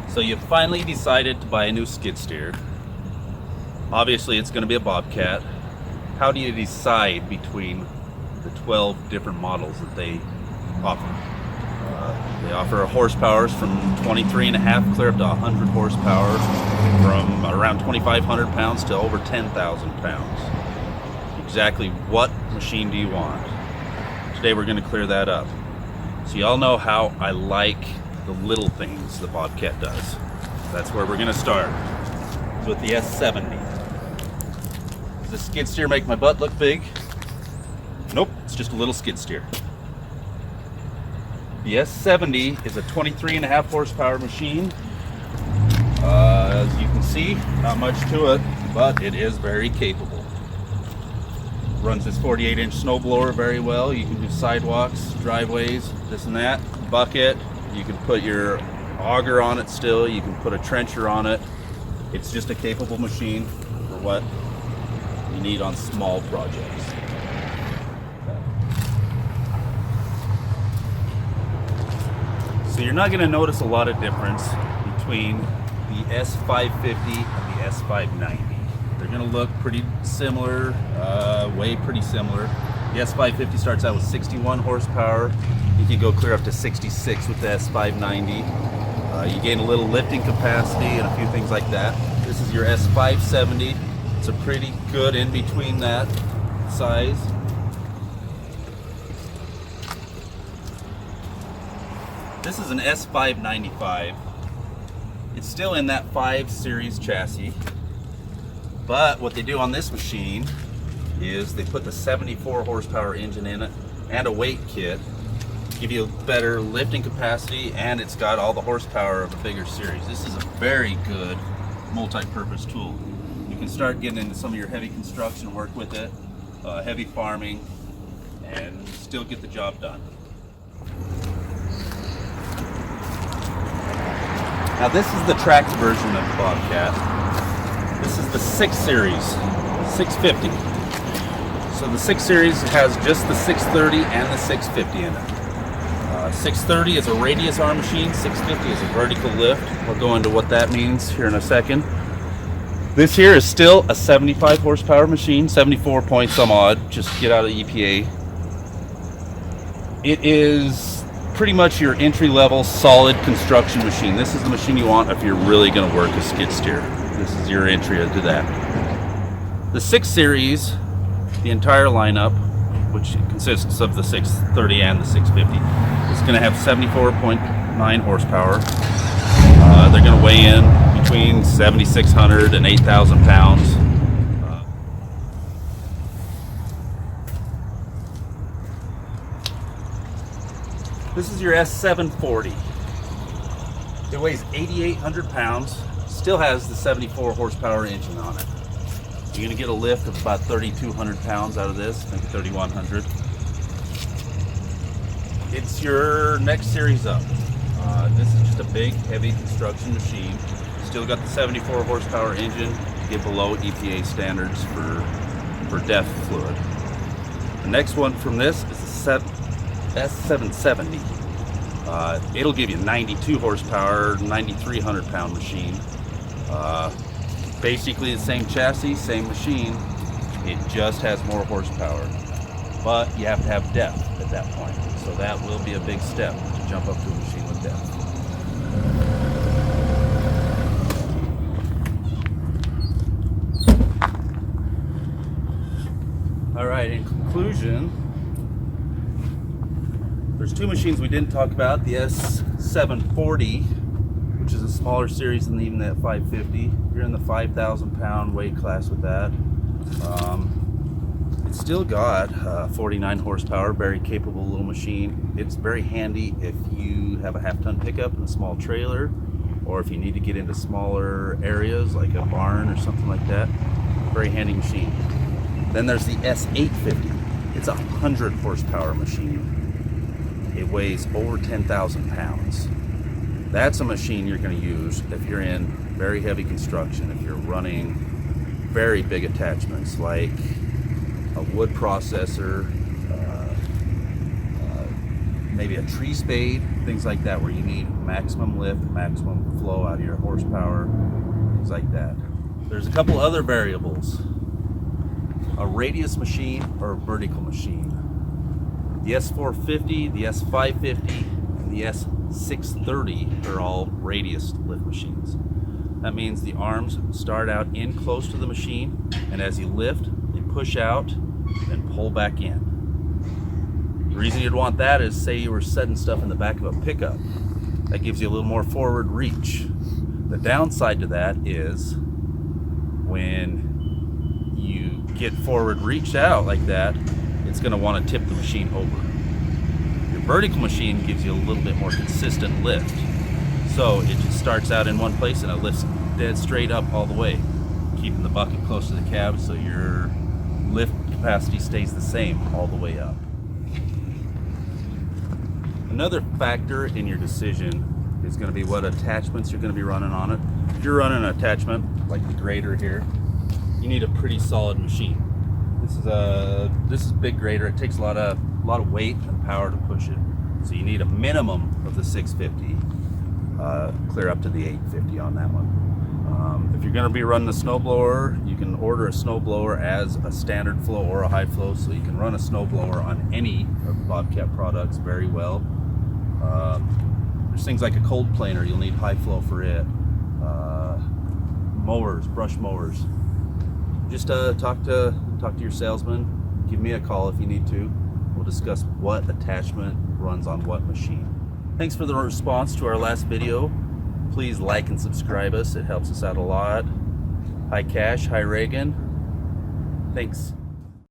So you finally decided to buy a new skid steer. Obviously it's going to be a Bobcat. How do you decide between the 12 different models that they offer? They offer horsepowers from 23.5 clear up to 100 horsepower, from around 2,500 pounds to over 10,000 pounds. Exactly what machine do you want? Today we're going to clear that up. So y'all know how I like the little things the Bobcat does. That's where we're going to start, with the S70. Does the skid steer make my butt look big? Nope, it's just a little skid steer. The S70 is a 23.5 horsepower machine. As you can see, not much to it, but it is very capable. Runs this 48-inch snowblower very well. You can do sidewalks, driveways, this and that. Bucket, you can put your auger on it still, you can put a trencher on it. It's just a capable machine for what you need on small projects. So you're not going to notice a lot of difference between the S550 and the S590. They're going to look pretty similar, weigh pretty similar. The S550 starts out with 61 horsepower. You can go clear up to 66 with the S590. You gain a little lifting capacity and a few things like that. This is your S570. It's a pretty good in between that size. This is an S595. It's still in that 5 series chassis, but what they do on this machine is they put the 74 horsepower engine in it and a weight kit, give you a better lifting capacity, and it's got all the horsepower of a bigger series. This is a very good multi-purpose tool. You can start getting into some of your heavy construction work with it, heavy farming, and still get the job done. Now this is the tracked version of the Bobcat. This is the 6 series, 650. So the 6 series has just the 630 and the 650 in it. 630 is a radius arm machine, 650 is a vertical lift. We'll go into what that means here in a second. This here is still a 75 horsepower machine, 74 point some odd, just get out of the EPA. It is pretty much your entry-level solid construction machine. This is the machine you want if you're really going to work a skid steer. This is your entry into that. The 6 series, the entire lineup, which consists of the 630 and the 650, is going to have 74.9 horsepower. They're going to weigh in between 7,600 and 8,000 pounds. This is your S740. It weighs 8,800 pounds, still has the 74 horsepower engine on it. You're going to get a lift of about 3,200 pounds out of this, maybe 3,100. It's your next series up. This is just a big, heavy construction machine. Still got the 74 horsepower engine, get below EPA standards for DEF fluid. The next one from this is the S770. It'll give you 92 horsepower, 9,300 pound machine. Basically the same chassis, same machine. It just has more horsepower. But you have to have depth at that point. So that will be a big step to jump up to a machine with depth. Alright, in conclusion, there's 2 machines we didn't talk about. The S740, which is a smaller series than even that 550. You're in the 5,000 pound weight class with that. It's still got 49 horsepower, very capable little machine. It's very handy if you have a half-ton pickup and a small trailer, or if you need to get into smaller areas like a barn or something like that. Very handy machine. Then there's the S850. It's a 100 horsepower machine. It weighs over 10,000 pounds. That's a machine you're going to use if you're in very heavy construction, if you're running very big attachments like a wood processor, maybe a tree spade, things like that, where you need maximum lift, maximum flow out of your horsepower, things like that. There's a couple other variables: a radius machine or a vertical machine. The S450, the S550, and the S630 are all radius lift machines. That means the arms start out in close to the machine, and as you lift, they push out and pull back in. The reason you'd want that is, say you were setting stuff in the back of a pickup. That gives you a little more forward reach. The downside to that is when you get forward reached out like that, it's going to want to tip the machine over. Your vertical machine gives you a little bit more consistent lift. So it just starts out in one place and it lifts dead straight up all the way, keeping the bucket close to the cab so your lift capacity stays the same all the way up. Another factor in your decision is going to be what attachments you're going to be running on it. If you're running an attachment like the grader here, you need a pretty solid machine. This is a big grader. It takes a lot of weight and power to push it. So you need a minimum of the 650. Clear up to the 850 on that one. If you're going to be running a snowblower, you can order a snowblower as a standard flow or a high flow, so you can run a snowblower on any of the Bobcat products very well. There's things like a cold planer, you'll need high flow for it. Mowers, brush mowers. Just talk to your salesman. Give me a call if you need to. We'll discuss what attachment runs on what machine. Thanks for the response to our last video. Please like and subscribe us. It helps us out a lot. Hi Cash, hi Reagan. Thanks.